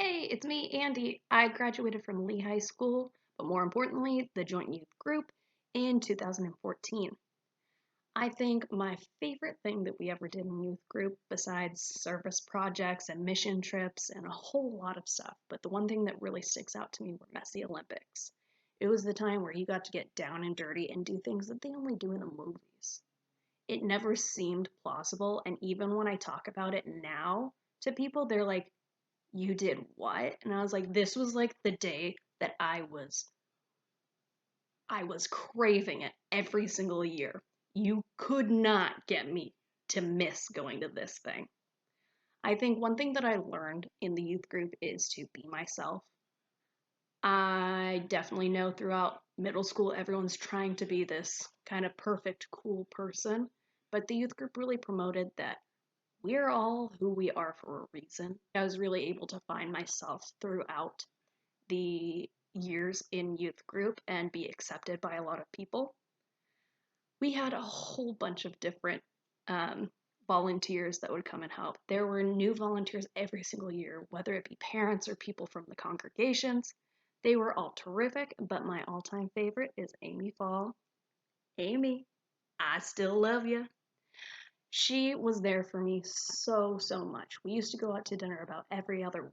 Hey, it's me, Andy. I graduated from Lee High School, but more importantly, the Joint Youth Group in 2014. I think my favorite thing that we ever did in youth group, besides service projects and mission trips and a whole lot of stuff, but the one thing that really sticks out to me were Messy Olympics. It was the time where you got to get down and dirty and do things that they only do in the movies. It never seemed plausible, and even when I talk about it now to people, they're like, you did what? And I was like, this was like the day that I was craving it every single year. You could not get me to miss going to this thing. I think one thing that I learned in the youth group is to be myself. I definitely know throughout middle school everyone's trying to be this kind of perfect, cool person, but the youth group really promoted that we're all who we are for a reason. I was really able to find myself throughout the years in youth group and be accepted by a lot of people. We had a whole bunch of different volunteers that would come and help. There were new volunteers every single year, whether it be parents or people from the congregations. They were all terrific, but my all-time favorite is Amy Fall. Amy, I still love you. She was there for me so, so much. We used to go out to dinner about every other week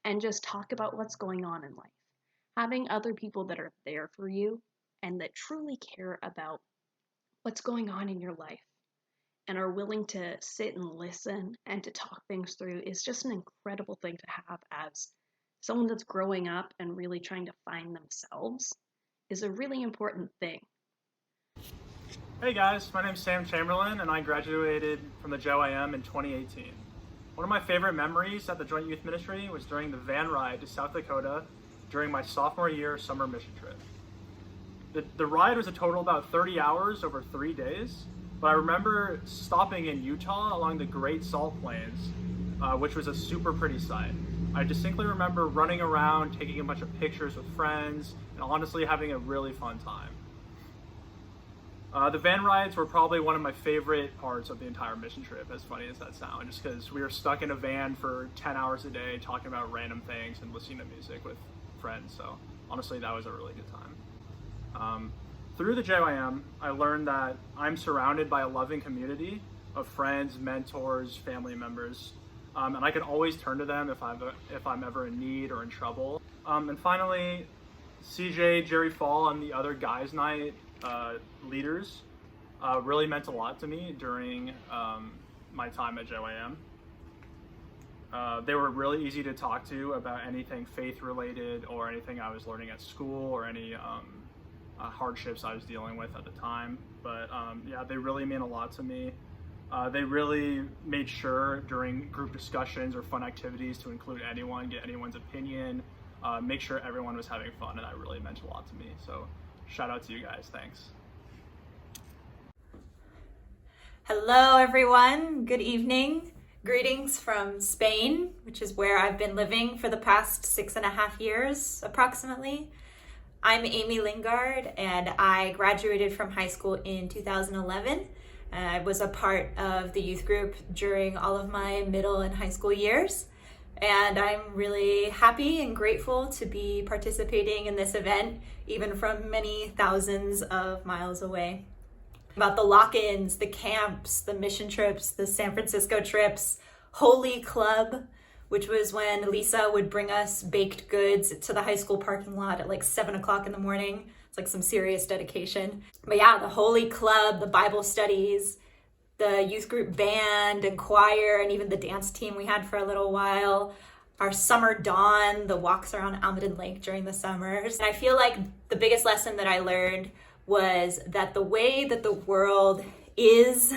and just talk about what's going on in life. Having other people that are there for you and that truly care about what's going on in your life and are willing to sit and listen and to talk things through is just an incredible thing to have as someone that's growing up and really trying to find themselves is a really important thing. Hey guys, my name's Sam Chamberlain and I graduated from the JOIM in 2018. One of my favorite memories at the Joint Youth Ministry was during the van ride to South Dakota during my sophomore year summer mission trip. The ride was a total of about 30 hours over 3 days, but I remember stopping in Utah along the Great Salt Plains, which was a super pretty sight. I distinctly remember running around, taking a bunch of pictures with friends, and honestly having a really fun time. The van rides were probably one of my favorite parts of the entire mission trip, as funny as that sounds, just because we were stuck in a van for 10 hours a day talking about random things and listening to music with friends, so honestly that was a really good time. Through the JYM, I learned that I'm surrounded by a loving community of friends, mentors, family members, and I can always turn to them if I'm ever in need or in trouble. And finally, CJ, Jerry Fall, and the other guys' night leaders really meant a lot to me during my time at JYM. They were really easy to talk to about anything faith related or anything I was learning at school or any hardships I was dealing with at the time. But yeah, they really mean a lot to me. They really made sure during group discussions or fun activities to include anyone, get anyone's opinion, make sure everyone was having fun, and that really meant a lot to me. So shout out to you guys, thanks. Hello everyone, good evening. Greetings from Spain, which is where I've been living for the past 6.5 years approximately. I'm Amy Lingard and I graduated from high school in 2011. I was a part of the youth group during all of my middle and high school years. And I'm really happy and grateful to be participating in this event, even from many thousands of miles away. About the lock-ins, the camps, the mission trips, the San Francisco trips, Holy Club, which was when Lisa would bring us baked goods to the high school parking lot at like 7 o'clock in the morning. It's like some serious dedication. But yeah, the Holy Club, the Bible studies, the youth group band and choir, and even the dance team we had for a little while. Our summer dawn, the walks around Almaden Lake during the summers. And I feel like the biggest lesson that I learned was that the way that the world is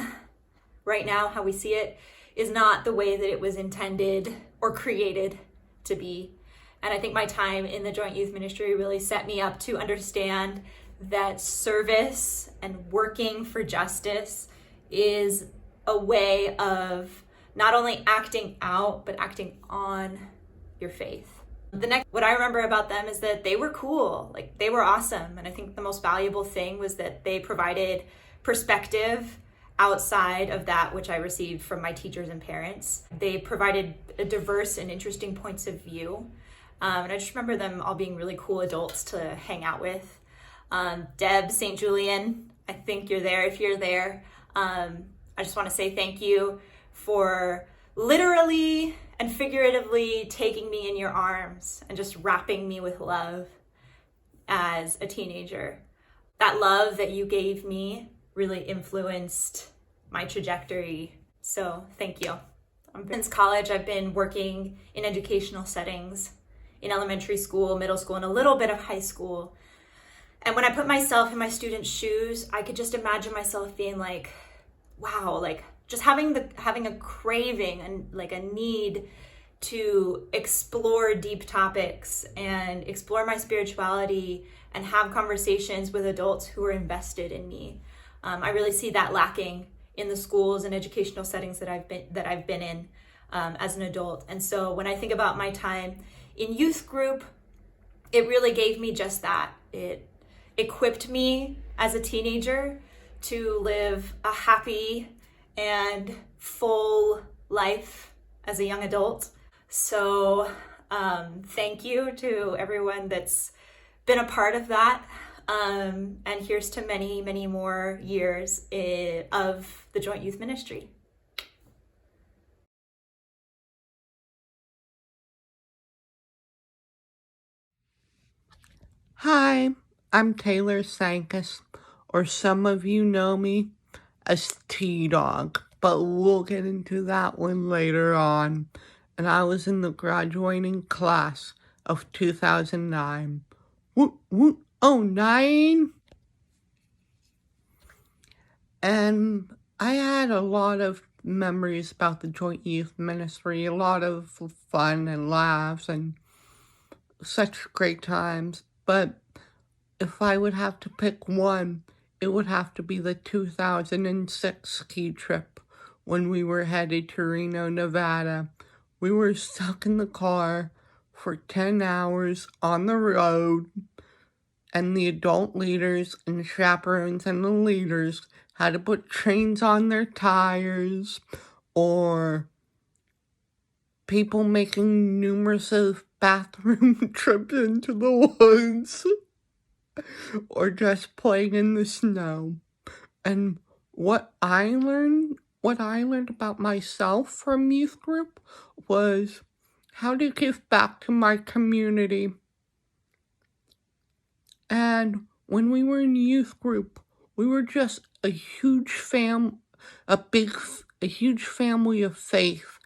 right now, how we see it, is not the way that it was intended or created to be. And I think my time in the Joint Youth Ministry really set me up to understand that service and working for justice is a way of not only acting out, but acting on your faith. What I remember about them is that they were cool, like they were awesome. And I think the most valuable thing was that they provided perspective outside of that which I received from my teachers and parents. They provided a diverse and interesting points of view. And I just remember them all being really cool adults to hang out with. Deb St. Julian, I think you're there. If you're there, I just want to say thank you for literally and figuratively taking me in your arms and just wrapping me with love as a teenager. That love that you gave me really influenced my trajectory. So thank you. Since college, I've been working in educational settings in elementary school, middle school, and a little bit of high school. And when I put myself in my students' shoes, I could just imagine myself being like, wow, like just having a craving and like a need to explore deep topics and explore my spirituality and have conversations with adults who are invested in me. I really see that lacking in the schools and educational settings that I've been in as an adult. And so when I think about my time in youth group, it really gave me just that. It equipped me as a teenager to live a happy and full life as a young adult. So thank you to everyone that's been a part of that. And here's to many, many more years of the Joint Youth Ministry. Hi, I'm Taylor Sankus, or some of you know me as T-Dog, but we'll get into that one later on. And I was in the graduating class of 2009. Oh, 9? And I had a lot of memories about the Joint Youth Ministry, a lot of fun and laughs and such great times. But if I would have to pick one, it would have to be the 2006 ski trip when we were headed to Reno, Nevada. We were stuck in the car for 10 hours on the road, and the adult leaders and chaperones and the leaders had to put chains on their tires, or people making numerous bathroom trips into the woods, or just playing in the snow. And what I learned about myself from youth group was how to give back to my community. And when we were in youth group, we were just a huge family of faith.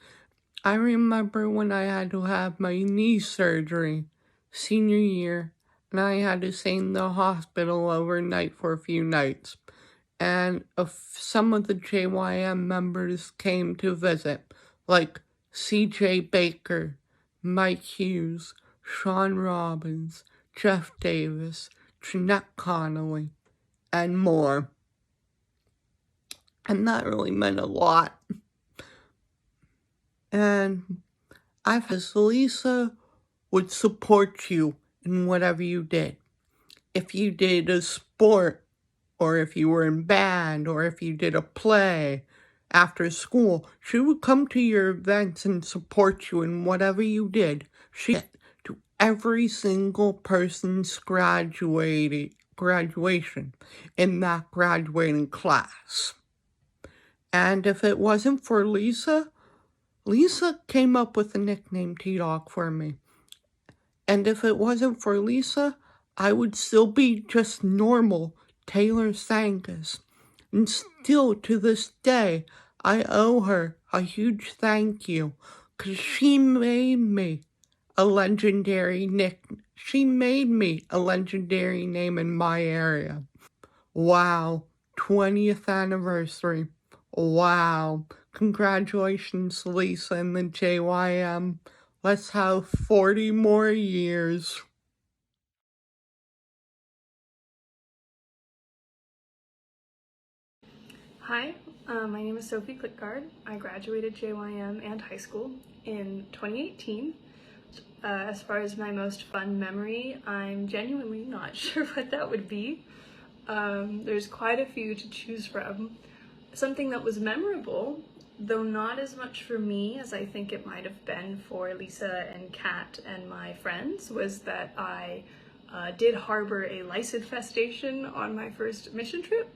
I remember when I had to have my knee surgery senior year, and I had to stay in the hospital overnight for a few nights. And some of the JYM members came to visit, like CJ Baker, Mike Hughes, Sean Robbins, Jeff Davis, Jeanette Connolly, and more. And that really meant a lot. And Lisa would support you in whatever you did. If you did a sport, or if you were in band, or if you did a play after school, she would come to your events and support you in whatever you did. She did to every single person's graduation in that graduating class. And if it wasn't for Lisa came up with the nickname T-Dog for me. And if it wasn't for Lisa, I would still be just normal Taylor Sankus. And still to this day, I owe her a huge thank you, because she made me a legendary She made me a legendary name in my area. Wow, 20th anniversary. Wow. Congratulations, Lisa and the JYM. Let's have 40 more years. Hi, my name is Sophie Clickguard. I graduated JYM and high school in 2018. As far as my most fun memory, I'm genuinely not sure what that would be. There's quite a few to choose from. something that was memorable, though not as much for me as I think it might have been for Lisa and Kat and my friends, was that I did harbor a lice infestation on my first mission trip,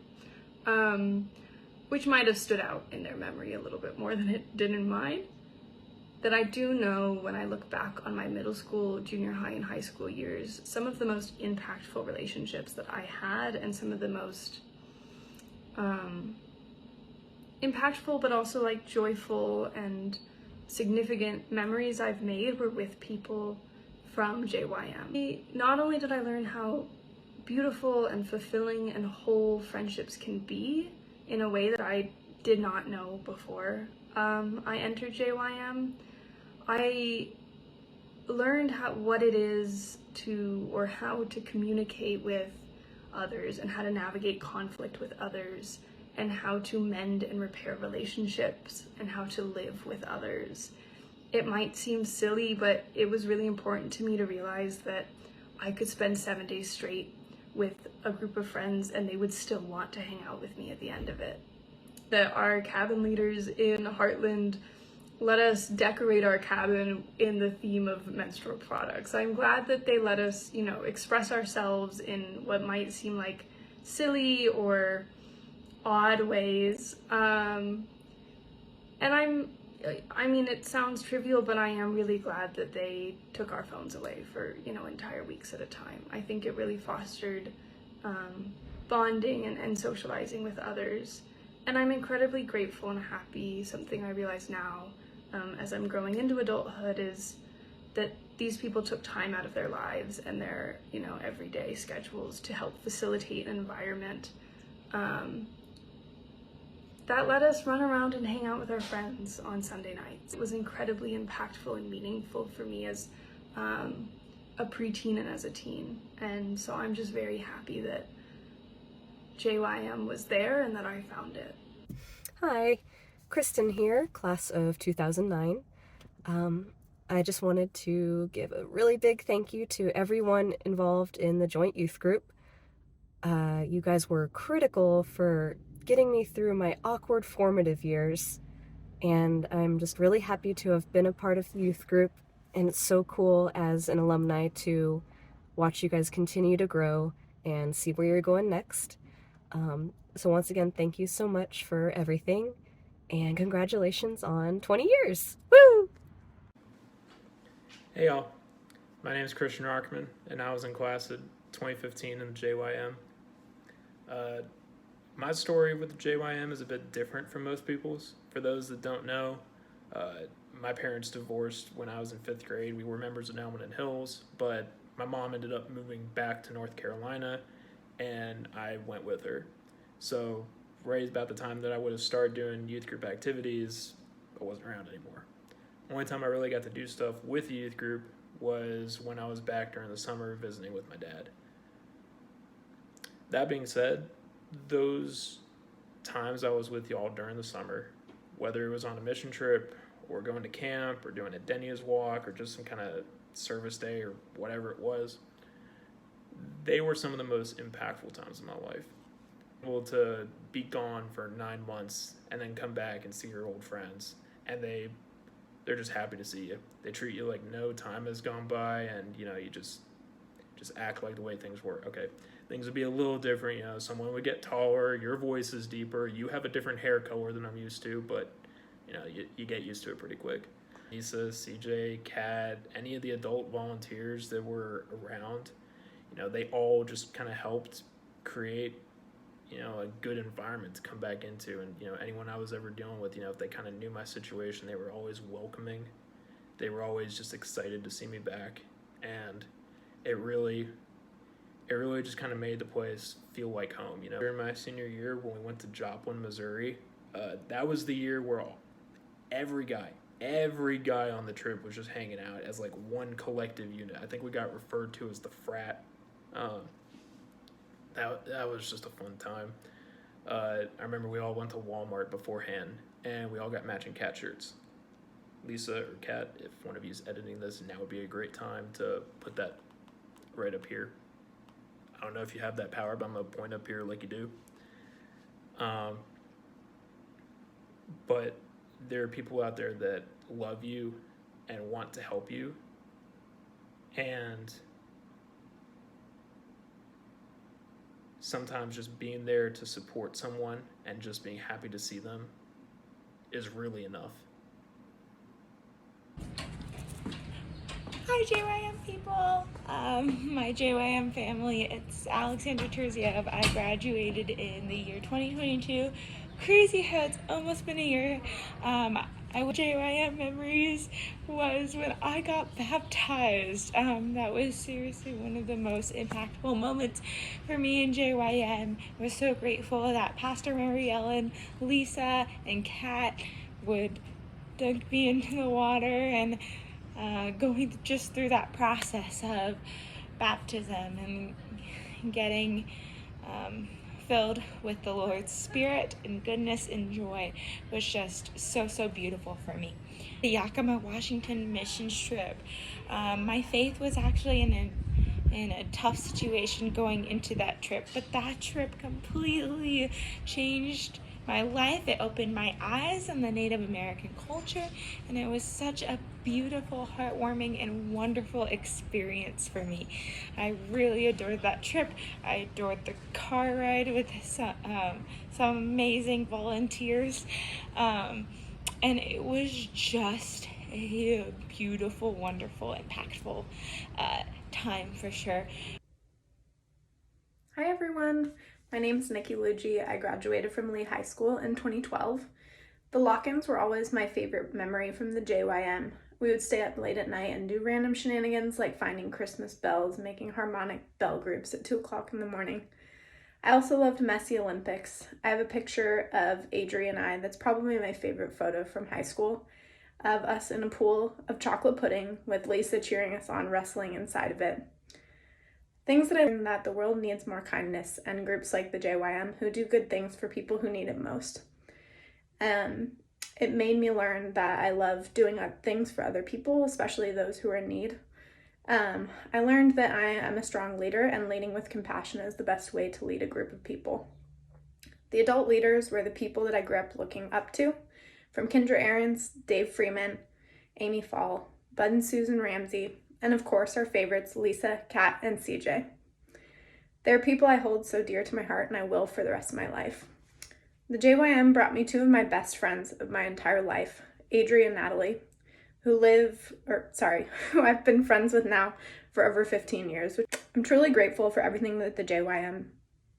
which might have stood out in their memory a little bit more than it did in mine. That I do know, when I look back on my middle school, junior high, and high school years, some of the most impactful relationships that I had, and some of the most impactful but also like joyful and significant memories I've made were with people from JYM. Not only did I learn how beautiful and fulfilling and whole friendships can be in a way that I did not know before I entered JYM, I learned what it is to, or how to communicate with others, and how to navigate conflict with others, and how to mend and repair relationships, and how to live with others. It might seem silly, but it was really important to me to realize that I could spend 7 days straight with a group of friends and they would still want to hang out with me at the end of it. That our cabin leaders in Heartland let us decorate our cabin in the theme of menstrual products. I'm glad that they let us, express ourselves in what might seem like silly or odd ways. And it sounds trivial, but I am really glad that they took our phones away for, entire weeks at a time. I think it really fostered bonding and socializing with others. And I'm incredibly grateful and happy. Something I realize now as I'm growing into adulthood is that these people took time out of their lives and their, everyday schedules to help facilitate an environment that let us run around and hang out with our friends on Sunday nights. It was incredibly impactful and meaningful for me as a preteen and as a teen. And so I'm just very happy that JYM was there and that I found it. Hi, Kristen here, class of 2009. I just wanted to give a really big thank you to everyone involved in the Joint Youth Group. You guys were critical for getting me through my awkward formative years, and I'm just really happy to have been a part of the youth group, and it's so cool as an alumni to watch you guys continue to grow and see where you're going next. So once again, thank you so much for everything, and congratulations on 20 years! Woo! Hey y'all, my name is Christian Rockman, and I was in class of 2015 in the JYM. My story with the JYM is a bit different from most people's. For those that don't know, my parents divorced when I was in 5th grade. We were members of Nelman Hills, but my mom ended up moving back to North Carolina, and I went with her. So right about the time that I would have started doing youth group activities, I wasn't around anymore. Only time I really got to do stuff with the youth group was when I was back during the summer visiting with my dad. That being said, those times I was with y'all during the summer, whether it was on a mission trip or going to camp or doing a Denny's walk or just some kind of service day or whatever it was, they were some of the most impactful times in my life. Able to be gone for 9 months and then come back and see your old friends, and they're just happy to see you. They treat you like no time has gone by, and you just act like the way things were. Okay, things would be a little different. Someone would get taller, your voice is deeper, you have a different hair color than I'm used to, but you get used to it pretty quick. Lisa, CJ, Kat, any of the adult volunteers that were around, they all just kind of helped create a good environment to come back into. And anyone I was ever dealing with, if they kind of knew my situation, they were always welcoming. They were always just excited to see me back, and it really just kind of made the place feel like home. During my senior year, when we went to Joplin, Missouri, that was the year where every guy on the trip was just hanging out as like one collective unit. I think we got referred to as the frat. That was just a fun time. I remember we all went to Walmart beforehand, and we all got matching cat shirts. Lisa or Kat, if one of you is editing this, now would be a great time to put that right up here. I don't know if you have that power, but I'm going to point up here like you do. but there are people out there that love you and want to help you. And sometimes just being there to support someone and just being happy to see them is really enough. Hi JYM people, my JYM family, it's Alexandra Terziev. I graduated in the year 2022. Crazy how it's almost been a year. JYM memories was when I got baptized. That was seriously one of the most impactful moments for me in JYM. I was so grateful that Pastor Mary Ellen, Lisa, and Kat would dunk me into the water, and going just through that process of baptism and getting filled with the Lord's Spirit and goodness and joy was just so beautiful for me. The Yakima, Washington mission trip. My faith was actually in a tough situation going into that trip, but that trip completely changed my life. It opened my eyes on the Native American culture, and it was such a beautiful, heartwarming, and wonderful experience for me. I really adored that trip. I adored the car ride with some amazing volunteers, and it was just a beautiful, wonderful, impactful time for sure. Hi everyone, my name is Nikki Luigi. I graduated from Lee High School in 2012. The lock-ins were always my favorite memory from the JYM. We would stay up late at night and do random shenanigans like finding Christmas bells, making harmonic bell groups at 2 o'clock in the morning. I also loved Messy Olympics. I have a picture of Adri and I that's probably my favorite photo from high school, of us in a pool of chocolate pudding with Lisa cheering us on, wrestling inside of it. Things that I learned that the world needs more kindness and groups like the JYM who do good things for people who need it most. It made me learn that I love doing things for other people, especially those who are in need. I learned that I am a strong leader, and leading with compassion is the best way to lead a group of people. The adult leaders were the people that I grew up looking up to, from Kendra Ahrens, Dave Freeman, Amy Fall, Bud and Susan Ramsey, and of course our favorites, Lisa, Kat, and CJ. They're people I hold so dear to my heart, and I will for the rest of my life. The JYM brought me two of my best friends of my entire life, Adri and Natalie, who I've been friends with now for over 15 years. I'm truly grateful for everything that the JYM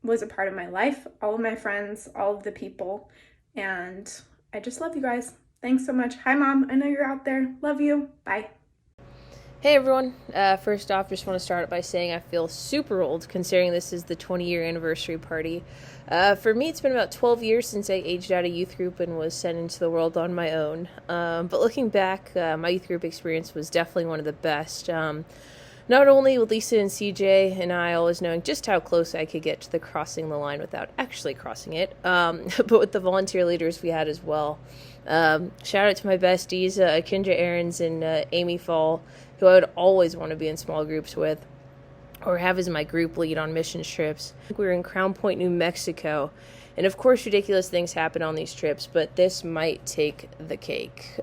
was a part of my life, all of my friends, all of the people, and I just love you guys. Thanks so much. Hi Mom, I know you're out there. Love you. Bye. Hey everyone, first off, just want to start by saying I feel super old considering this is the 20-year anniversary party. For me, it's been about 12 years since I aged out of youth group and was sent into the world on my own. But looking back, my youth group experience was definitely one of the best. Not only with Lisa and CJ and I always knowing just how close I could get to the crossing the line without actually crossing it, but with the volunteer leaders we had as well. Shout out to my besties, Kendra Ahrens and Amy Fall, who I would always want to be in small groups with or have as my group lead on mission trips. We were in Crown Point, New Mexico, and of course ridiculous things happen on these trips, but this might take the cake.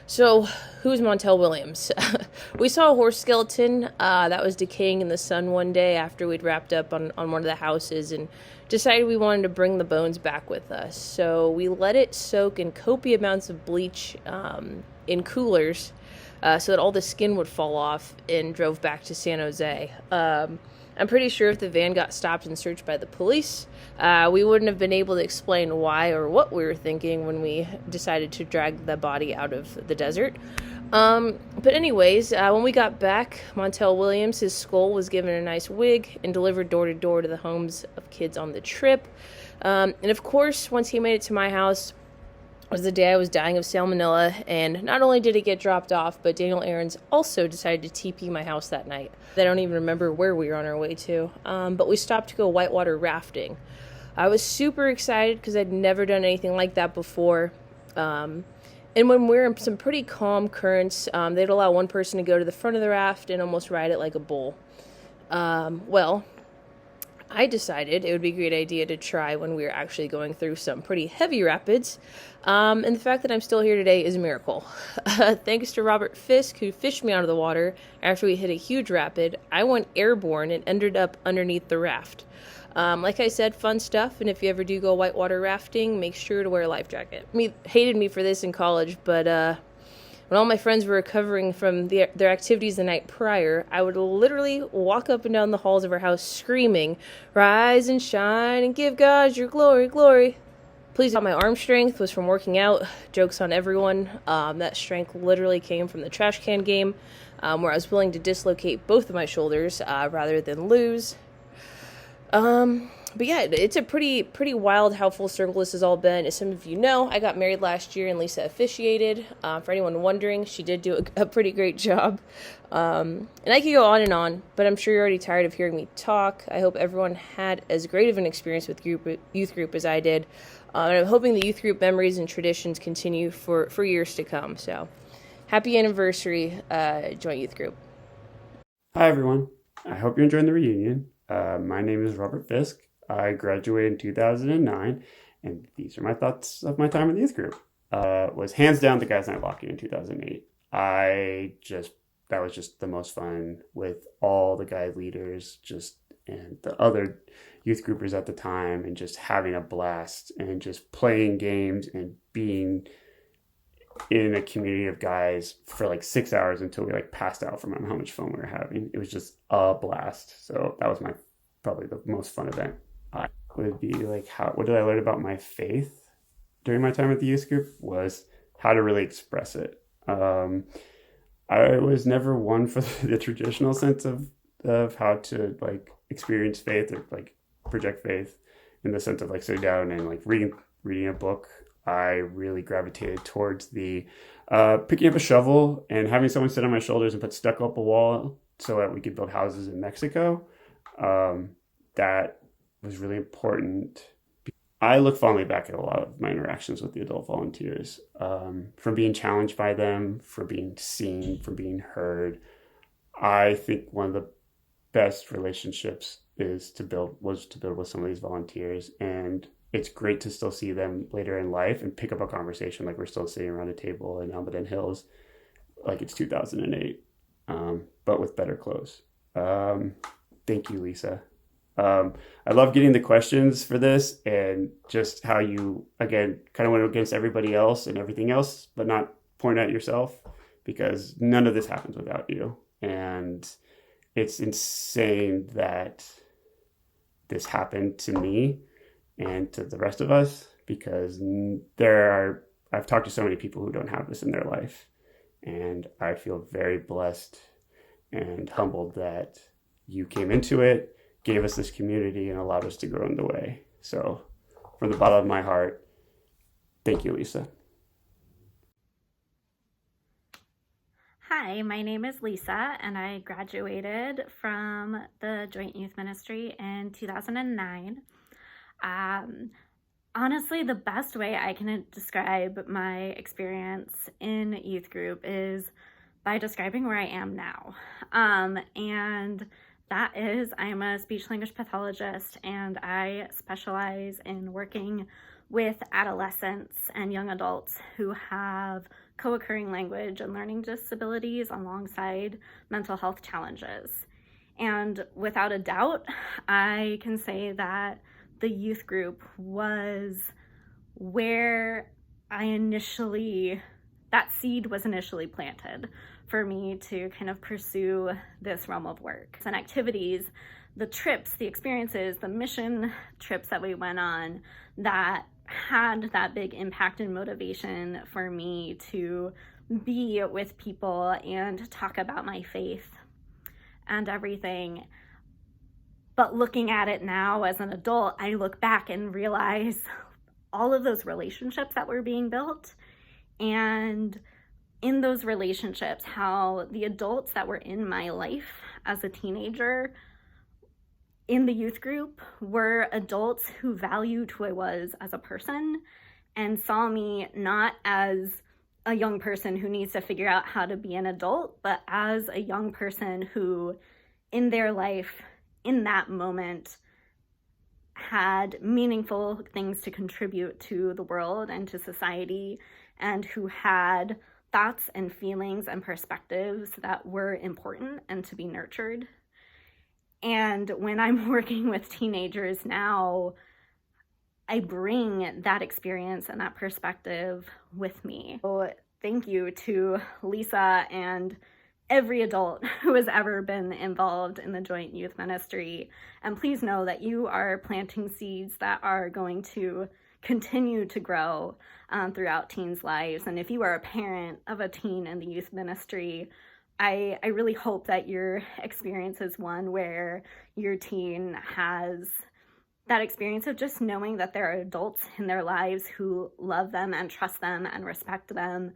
So, who's Montel Williams? We saw a horse skeleton that was decaying in the sun one day after we'd wrapped up on one of the houses and decided we wanted to bring the bones back with us. So we let it soak in copious amounts of bleach in coolers so that all the skin would fall off, and drove back to San Jose. I'm pretty sure if the van got stopped and searched by the police, we wouldn't have been able to explain why or what we were thinking when we decided to drag the body out of the desert. But anyways, when we got back, Montel Williams, his skull was given a nice wig and delivered door to door to the homes of kids on the trip. And of course, once he made it to my house, was the day I was dying of salmonella, and not only did it get dropped off, but Daniel Ahrens also decided to TP my house that night. I don't even remember where we were on our way to, but we stopped to go whitewater rafting. I was super excited because I'd never done anything like that before, and when we're in some pretty calm currents, they'd allow one person to go to the front of the raft and almost ride it like a bull. I I decided it would be a great idea to try when we were actually going through some pretty heavy rapids. And the fact that I'm still here today is a miracle. Thanks to Robert Fisk, who fished me out of the water after we hit a huge rapid, I went airborne and ended up underneath the raft. Like I said, fun stuff, and if you ever do go whitewater rafting, make sure to wear a life jacket. Hated me for this in college, but when all my friends were recovering from their activities the night prior, I would literally walk up and down the halls of our house screaming, "Rise and shine and give God your glory, glory." Please, my arm strength was from working out. Joke's on everyone. That strength literally came from the trash can game, where I was willing to dislocate both of my shoulders rather than lose. But yeah, it's a pretty wild how full circle this has all been. As some of you know, I got married last year and Lisa officiated. For anyone wondering, she did do a pretty great job. And I could go on, but I'm sure you're already tired of hearing me talk. I hope everyone had as great of an experience with youth group as I did. And I'm hoping the youth group memories and traditions continue for years to come. So happy anniversary, Joint Youth Group. Hi, everyone. I hope you're enjoying the reunion. My name is Robert Fisk. I graduated in 2009, and these are my thoughts of my time in the youth group. Was hands down the Guys Night Locking in 2008. That was just the most fun with all the guide leaders, and the other youth groupers at the time, and just having a blast and just playing games and being in a community of guys for like 6 hours until we like passed out from how much fun we were having. It was just a blast. So that was probably the most fun event. I would be like, what did I learn about my faith during my time at the youth group was how to really express it. I was never one for the traditional sense of how to like experience faith or like project faith in the sense of like sitting down and like reading a book. I really gravitated towards the picking up a shovel and having someone sit on my shoulders and put stucco up a wall so that we could build houses in Mexico. That was really important. I look fondly back at a lot of my interactions with the adult volunteers, from being challenged by them, from being seen, from being heard. I think one of the best relationships was to build with some of these volunteers, and it's great to still see them later in life and pick up a conversation like we're still sitting around a table in Almaden Hills like it's 2008, but with better clothes. Thank you, Lisa. I love getting the questions for this and just how you, again, kind of went against everybody else and everything else, but not point at yourself, because none of this happens without you. And it's insane that this happened to me and to the rest of us, because I've talked to so many people who don't have this in their life, and I feel very blessed and humbled that you came into it, gave us this community, and allowed us to grow in the way. So from the bottom of my heart, thank you, Lisa. Hi, my name is Lisa, and I graduated from the Joint Youth Ministry in 2009. Honestly, the best way I can describe my experience in youth group is by describing where I am now. And that is, I am a speech language pathologist, and I specialize in working with adolescents and young adults who have co-occurring language and learning disabilities alongside mental health challenges. And without a doubt, I can say that the youth group was where that seed was initially planted for me to kind of pursue this realm of work and activities, the trips, the experiences, the mission trips that we went on that had that big impact and motivation for me to be with people and talk about my faith and everything. But looking at it now as an adult, I look back and realize all of those relationships that were being built, and in those relationships, how the adults that were in my life as a teenager in the youth group were adults who valued who I was as a person and saw me not as a young person who needs to figure out how to be an adult, but as a young person who in their life, in that moment, had meaningful things to contribute to the world and to society, and who had thoughts and feelings and perspectives that were important and to be nurtured. And when I'm working with teenagers now, I bring that experience and that perspective with me. So thank you to Lisa and every adult who has ever been involved in the Joint Youth Ministry. And please know that you are planting seeds that are going to continue to grow throughout teens' lives. And if you are a parent of a teen in the youth ministry, I really hope that your experience is one where your teen has that experience of just knowing that there are adults in their lives who love them and trust them and respect them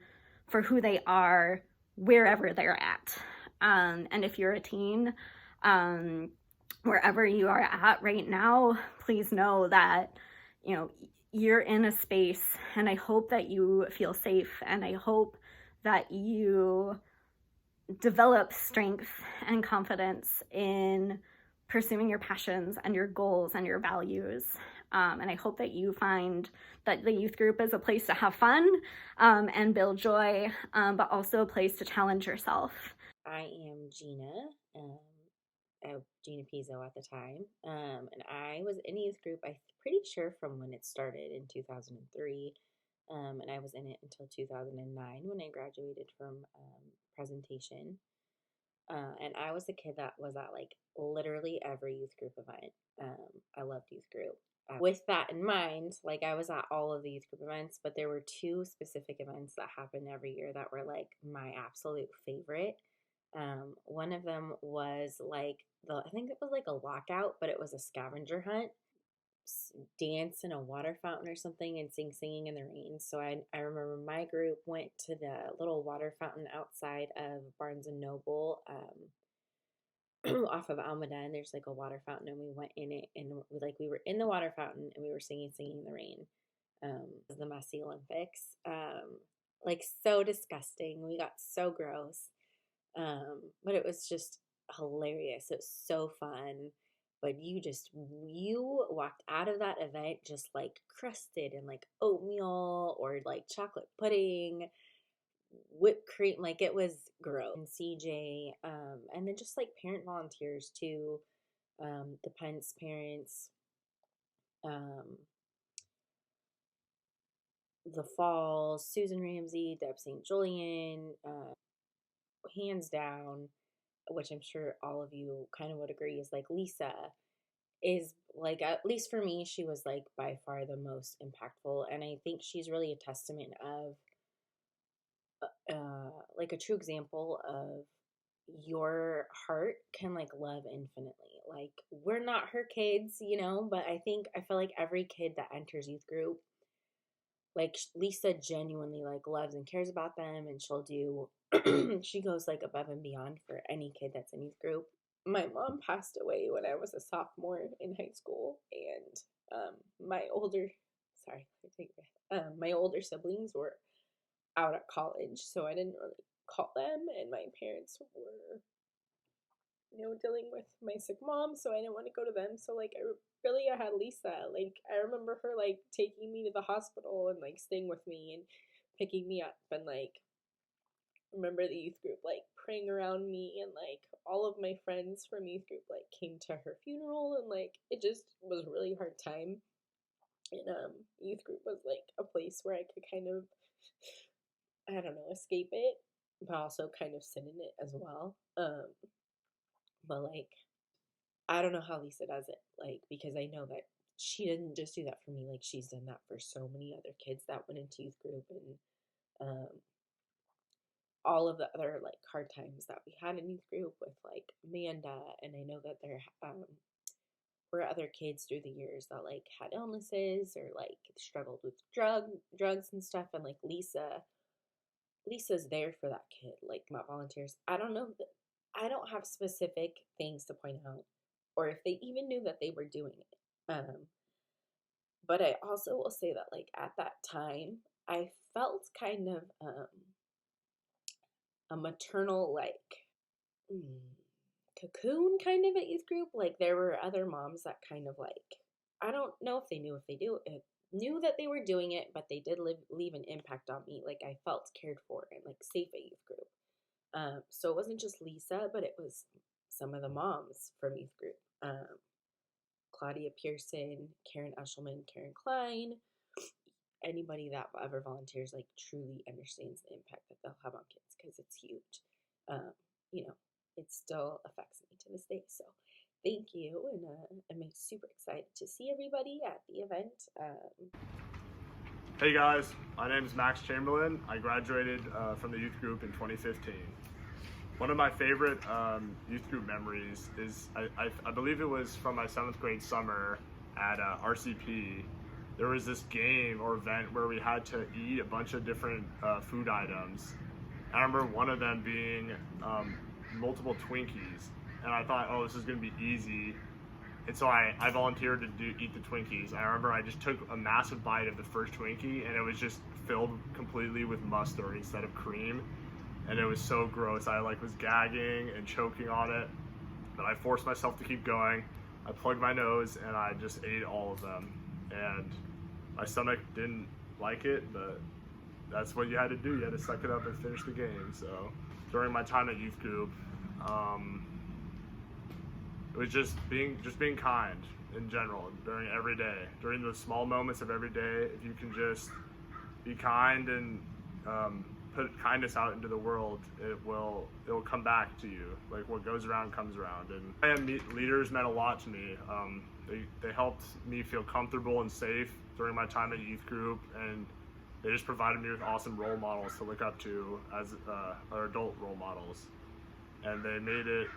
for who they are wherever they're at. And if you're a teen, wherever you are at right now, please know that, you're in a space, and I hope that you feel safe, and I hope that you develop strength and confidence in pursuing your passions and your goals and your values. And I hope that you find that the youth group is a place to have fun and build joy, but also a place to challenge yourself. I am Gina, Gina Pizzo at the time, and I was in a youth group, I'm pretty sure from when it started in 2003, and I was in it until 2009 when I graduated from presentation. And I was the kid that was at like literally every youth group event. I loved youth group. With that in mind, like I was at all of the youth group events, but there were two specific events that happened every year that were like my absolute favorite. One of them was like I think it was like a lockout, but it was a scavenger hunt, dance in a water fountain or something, and singing in the rain. So I remember my group went to the little water fountain outside of Barnes and Noble, off of Almeda, and there's like a water fountain, and we went in it, and we were in the water fountain, and we were singing in the rain. The Messy Olympics, like so disgusting. We got so gross, but it was just hilarious. It was so fun. But you walked out of that event just like crusted in like oatmeal or like chocolate pudding, whipped cream, like it was gross. And CJ, and then just like parent volunteers too, the Pence parents, the Falls, Susan Ramsey, Deb St. Julian, hands down, which I'm sure all of you kind of would agree, is like Lisa is like, at least for me, she was like by far the most impactful. And I think she's really a testament of like a true example of your heart can like love infinitely. Like we're not her kids, but I feel like every kid that enters youth group, like Lisa genuinely like loves and cares about them, and she'll do she goes like above and beyond for any kid that's in youth group. My mom passed away when I was a sophomore in high school, and my older siblings were out at college, so I didn't really call them, and my parents were dealing with my sick mom, so I didn't want to go to them. So like I had Lisa. Like I remember her like taking me to the hospital and like staying with me and picking me up, and like remember the youth group like praying around me, and like all of my friends from youth group like came to her funeral, and like it just was a really hard time. And youth group was like a place where I could kind of, I don't know, escape it, but also kind of sit in it as well. But like I don't know how Lisa does it, like, because I know that she didn't just do that for me, like she's done that for so many other kids that went into youth group, and all of the other like hard times that we had in youth group with like Amanda. And I know that there were other kids through the years that like had illnesses or like struggled with drugs and stuff, and like Lisa's there for that kid. Like my volunteers, I don't know, I don't have specific things to point out, or if they even knew that they were doing it. But I also will say that like at that time, I felt kind of a maternal like cocoon kind of at youth group. Like there were other moms that kind of like I don't know if they knew knew that they were doing it, but they did leave an impact on me. Like I felt cared for and like safe at youth group. So it wasn't just Lisa, but it was some of the moms from youth group. Claudia Pearson, Karen Eshelman, Karen Klein, anybody that ever volunteers like truly understands the impact that they'll have on kids because it's huge. You know, it still affects me to this day. So thank you, and I'm super excited to see everybody at the event. Hey guys, my name is Max Chamberlain. I graduated from the youth group in 2015. One of my favorite youth group memories is, I believe it was from my 7th grade summer at RCP. There was this game or event where we had to eat a bunch of different food items. I remember one of them being multiple Twinkies, and I thought, oh, this is gonna be easy. And so I volunteered to eat the Twinkies. I remember I just took a massive bite of the first Twinkie, and it was just filled completely with mustard instead of cream. And it was so gross. I was gagging and choking on it, but I forced myself to keep going. I plugged my nose and I just ate all of them. And my stomach didn't like it, but that's what you had to do. You had to suck it up and finish the game. So during my time at youth group, it was just being kind in general during every day, during the small moments of every day. If you can just be kind and put kindness out into the world, it will come back to you. Like what goes around comes around. And leaders meant a lot to me. They helped me feel comfortable and safe during my time at youth group, and they just provided me with awesome role models to look up to as our adult role models. And they made it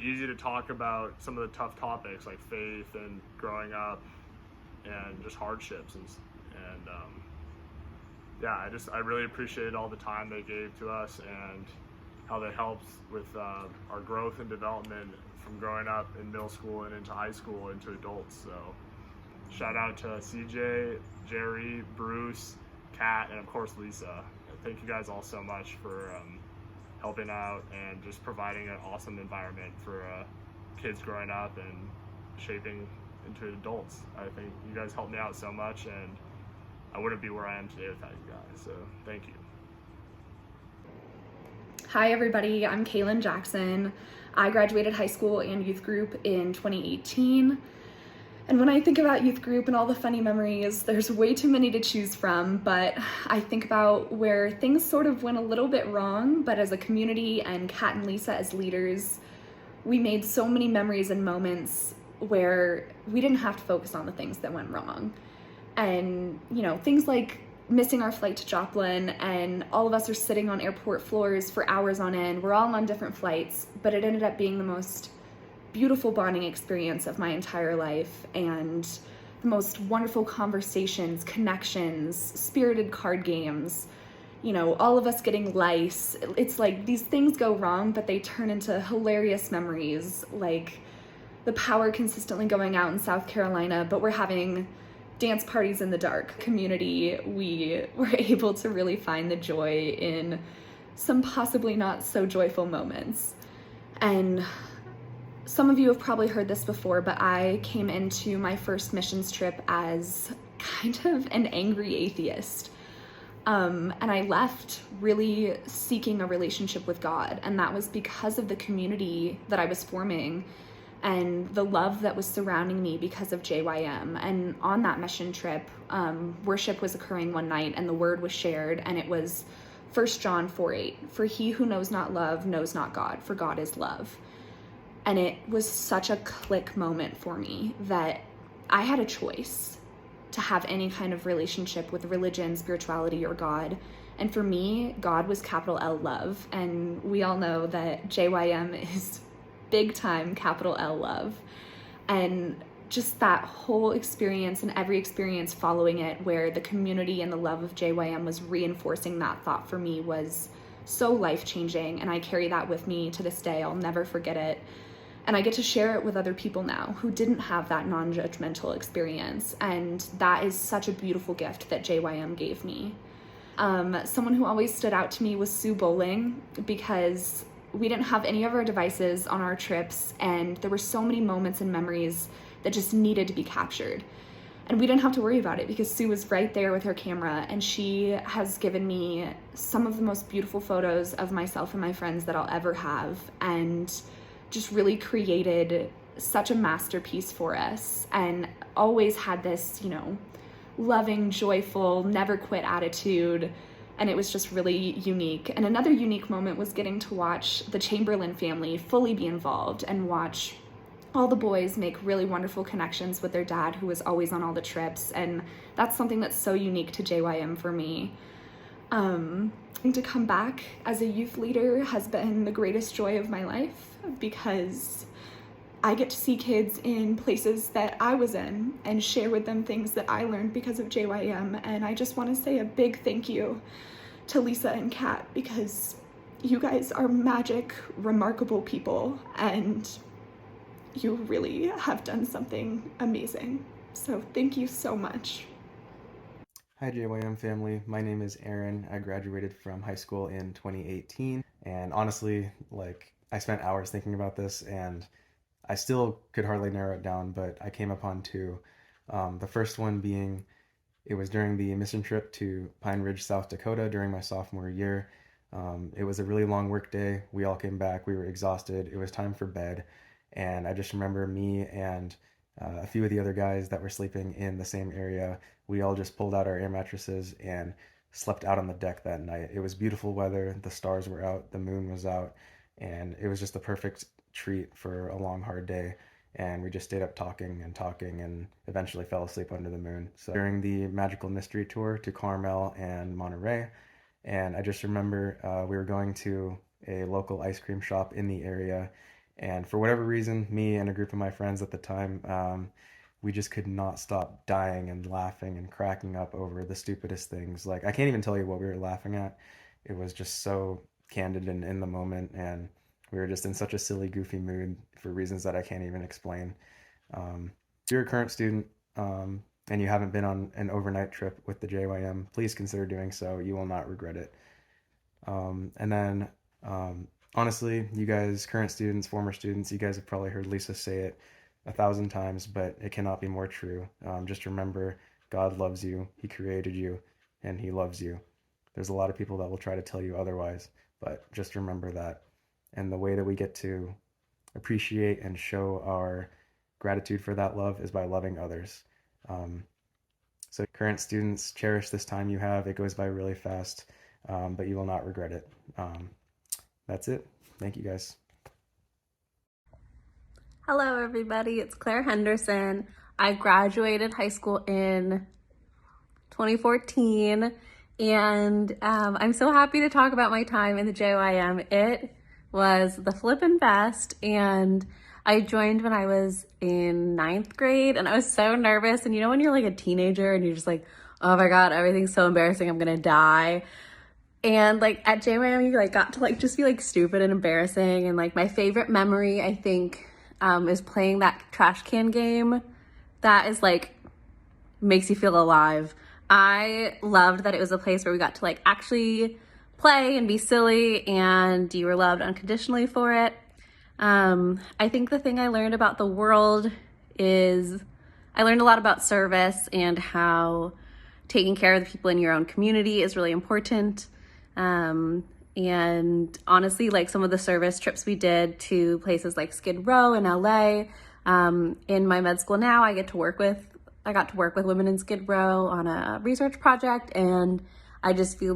easy to talk about some of the tough topics like faith and growing up and just hardships and yeah, I really appreciated all the time they gave to us and how they helped with our growth and development from growing up in middle school and into high school into adults. So shout out to CJ, Jerry, Bruce, Kat, and of course Lisa. Thank you guys all so much for helping out and just providing an awesome environment for kids growing up and shaping into adults. I think you guys helped me out so much, and I wouldn't be where I am today without you guys, so thank you. Hi everybody, I'm Kaylin Jackson. I graduated high school and youth group in 2018. And when I think about youth group and all the funny memories, there's way too many to choose from, but I think about where things sort of went a little bit wrong, but as a community and Kat and Lisa as leaders, we made so many memories and moments where we didn't have to focus on the things that went wrong. And, you know, things like missing our flight to Joplin, and all of us are sitting on airport floors for hours on end. We're all on different flights, but it ended up being the most beautiful bonding experience of my entire life, and the most wonderful conversations, connections, spirited card games, you know, all of us getting lice. It's like these things go wrong, but they turn into hilarious memories, like the power consistently going out in South Carolina, but we're having dance parties in the dark. Community, we were able to really find the joy in some possibly not so joyful moments. And some of you have probably heard this before, but I came into my first missions trip as kind of an angry atheist. And I left really seeking a relationship with God, and that was because of the community that I was forming and the love that was surrounding me because of JYM. And on that mission trip, worship was occurring one night and the word was shared, and it was 1 John 4:8, "For he who knows not love knows not God, for God is love." And it was such a click moment for me that I had a choice to have any kind of relationship with religion, spirituality, or God. And for me, God was capital L love. And we all know that JYM is big time capital L love. And just that whole experience and every experience following it, where the community and the love of JYM was reinforcing that thought for me, was so life-changing. And I carry that with me to this day. I'll never forget it. And I get to share it with other people now who didn't have that non-judgmental experience. And that is such a beautiful gift that JYM gave me. Someone who always stood out to me was Sue Bowling, because we didn't have any of our devices on our trips, and there were so many moments and memories that just needed to be captured. And we didn't have to worry about it because Sue was right there with her camera, and she has given me some of the most beautiful photos of myself and my friends that I'll ever have, and just really created such a masterpiece for us, and always had this, you know, loving, joyful, never quit attitude. And it was just really unique. And another unique moment was getting to watch the Chamberlain family fully be involved and watch all the boys make really wonderful connections with their dad, who was always on all the trips. And that's something that's so unique to JYM for me. To come back as a youth leader has been the greatest joy of my life, because I get to see kids in places that I was in and share with them things that I learned because of JYM. And I just want to say a big thank you to Lisa and Kat, because you guys are magic, remarkable people, and you really have done something amazing. So thank you so much. Hi JYM family, my name is Aaron. I graduated from high school in 2018, and honestly, I spent hours thinking about this, and I still could hardly narrow it down, but I came upon two. The first one being, it was during the mission trip to Pine Ridge, South Dakota during my sophomore year. It was a really long work day. We all came back, we were exhausted, it was time for bed, and I just remember me and a few of the other guys that were sleeping in the same area, we all just pulled out our air mattresses and slept out on the deck that night. It was beautiful weather, the stars were out, the moon was out, and it was just the perfect treat for a long, hard day. And we just stayed up talking and eventually fell asleep under the moon. So during the Magical Mystery Tour to Carmel and Monterey, and I just remember we were going to a local ice cream shop in the area, and for whatever reason, me and a group of my friends at the time, we just could not stop dying and laughing and cracking up over the stupidest things. I can't even tell you what we were laughing at. It was just so candid and in the moment, and we were just in such a silly, goofy mood for reasons that I can't even explain. If you're a current student and you haven't been on an overnight trip with the JYM, please consider doing so. You will not regret it. And then, honestly, you guys, current students, former students, you guys have probably heard Lisa say it 1,000 times, but it cannot be more true. Just remember, God loves you, He created you, and He loves you. There's a lot of people that will try to tell you otherwise, but just remember that. And the way that we get to appreciate and show our gratitude for that love is by loving others. So current students, cherish this time you have. It goes by really fast, but you will not regret it. That's it. Thank you guys. Hello everybody, it's Claire Henderson. I graduated high school in 2014, and I'm so happy to talk about my time in the JYM. It was the flippin' best, and I joined when I was in 9th grade, and I was so nervous. And you know when you're like a teenager and you're just like, oh my god, everything's so embarrassing, I'm gonna die. And at JYM you got to just be stupid and embarrassing. And my favorite memory, I think, is playing that trash can game. That is makes you feel alive. I loved that it was a place where we got to actually play and be silly, and you were loved unconditionally for it. I think the thing I learned about the world is I learned a lot about service and how taking care of the people in your own community is really important. And honestly, some of the service trips we did to places like Skid Row in LA, in my med school now, I got to work with women in Skid Row on a research project, and I just feel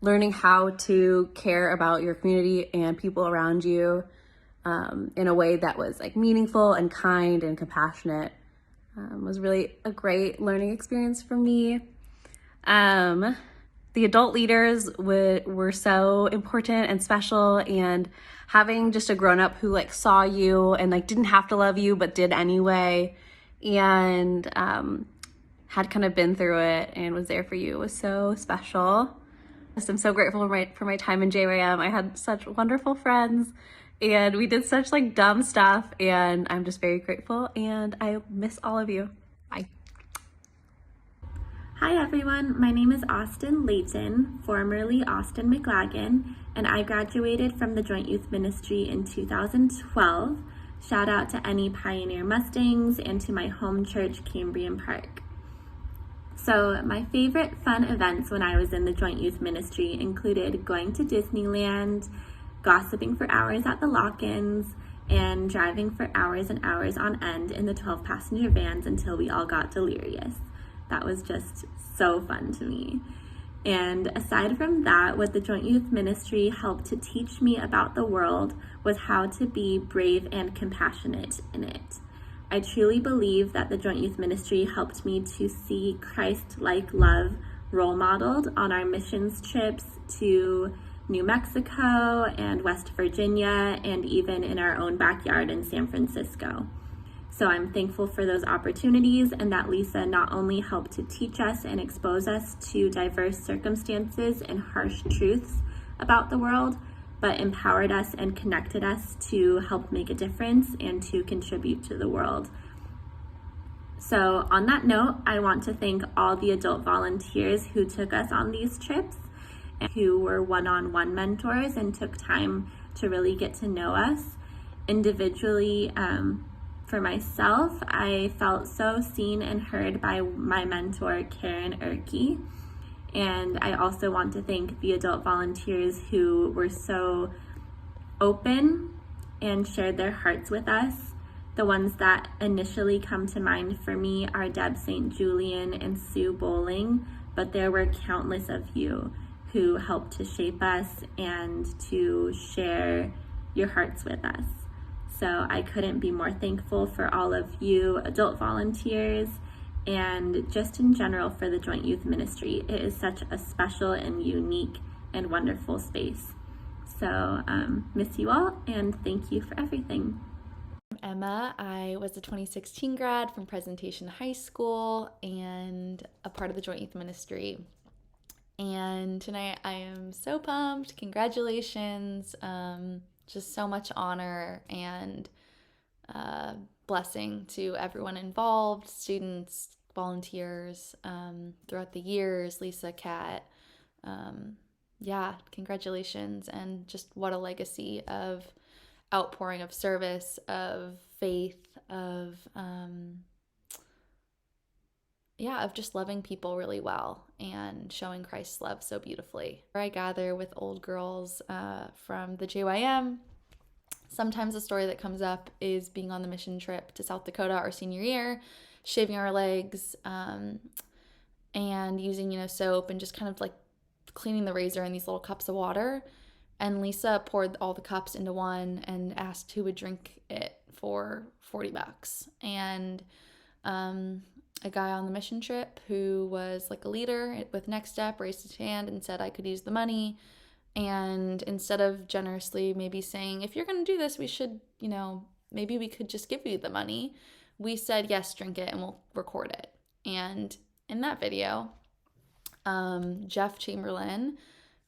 learning how to care about your community and people around you in a way that was meaningful and kind and compassionate was really a great learning experience for me. The adult leaders were so important and special, and having just a grown-up who saw you and didn't have to love you but did anyway, and had kind of been through it and was there for you was so special. I'm so grateful for my time in JYM. I had such wonderful friends, and we did such dumb stuff, and I'm just very grateful, and I miss all of you. Bye. Hi everyone, my name is Austin Layton, formerly Austin McLagan, and I graduated from the Joint Youth Ministry in 2012. Shout out to any Pioneer Mustangs and to my home church, Cambrian Park. So my favorite fun events when I was in the Joint Youth Ministry included going to Disneyland, gossiping for hours at the lock-ins, and driving for hours and hours on end in the 12-passenger vans until we all got delirious. That was just so fun to me. And aside from that, what the Joint Youth Ministry helped to teach me about the world was how to be brave and compassionate in it. I truly believe that the Joint Youth Ministry helped me to see Christ-like love role modeled on our missions trips to New Mexico and West Virginia, and even in our own backyard in San Francisco. So I'm thankful for those opportunities, and that Lisa not only helped to teach us and expose us to diverse circumstances and harsh truths about the world, but empowered us and connected us to help make a difference and to contribute to the world. So on that note, I want to thank all the adult volunteers who took us on these trips and who were one-on-one mentors and took time to really get to know us. Individually, for myself, I felt so seen and heard by my mentor, Karen Erke. And I also want to thank the adult volunteers who were so open and shared their hearts with us. The ones that initially come to mind for me are Deb St. Julian and Sue Bowling, but there were countless of you who helped to shape us and to share your hearts with us. So I couldn't be more thankful for all of you adult volunteers and just in general for the Joint Youth Ministry. It is such a special and unique and wonderful space. So miss you all and thank you for everything. I'm Emma. I was a 2016 grad from Presentation High School and a part of the Joint Youth Ministry. And tonight I am so pumped. Congratulations. Just so much honor and blessing to everyone involved, students, volunteers throughout the years, Lisa, Kat. Congratulations. And just what a legacy of outpouring of service, of faith, of just loving people really well and showing Christ's love so beautifully. I gather with old girls from the JYM. Sometimes a story that comes up is being on the mission trip to South Dakota our senior year, shaving our legs, and using, soap and just kind of like cleaning the razor in these little cups of water. And Lisa poured all the cups into one and asked who would drink it for $40. And a guy on the mission trip who was like a leader with Next Step raised his hand and said I could use the money. And instead of generously maybe saying, if you're going to do this, we should, maybe we could just give you the money, we said, yes, drink it and we'll record it. And in that video, Jeff Chamberlain,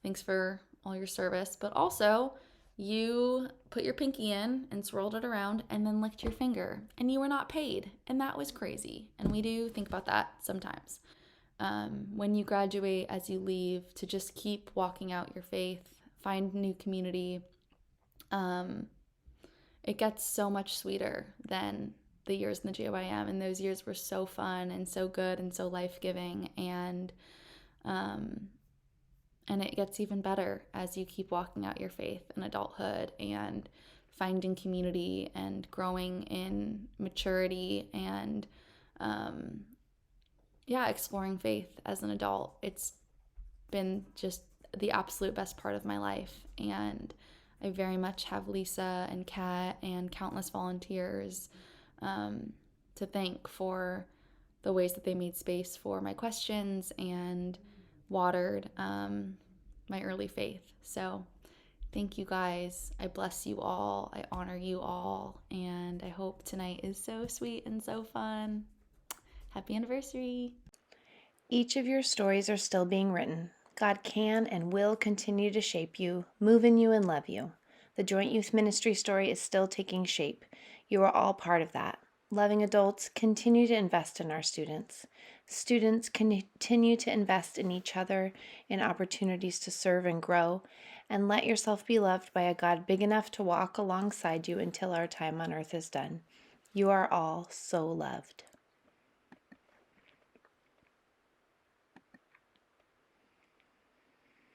thanks for all your service, but also you put your pinky in and swirled it around and then licked your finger and you were not paid. And that was crazy. And we do think about that sometimes. When you graduate, as you leave, to just keep walking out your faith, find new community, it gets so much sweeter than the years in the JYM. And those years were so fun and so good and so life-giving. And it gets even better as you keep walking out your faith in adulthood and finding community and growing in maturity and exploring faith as an adult. It's been just the absolute best part of my life. And I very much have Lisa and Kat and countless volunteers to thank for the ways that they made space for my questions and watered my early faith. So thank you guys. I bless you all. I honor you all. And I hope tonight is so sweet and so fun. Happy anniversary. Each of your stories are still being written. God can and will continue to shape you, move in you, and love you. The Joint Youth Ministry story is still taking shape. You are all part of that. Loving adults, continue to invest in our students. Students continue to invest in each other, in opportunities to serve and grow, and let yourself be loved by a God big enough to walk alongside you until our time on earth is done. You are all so loved.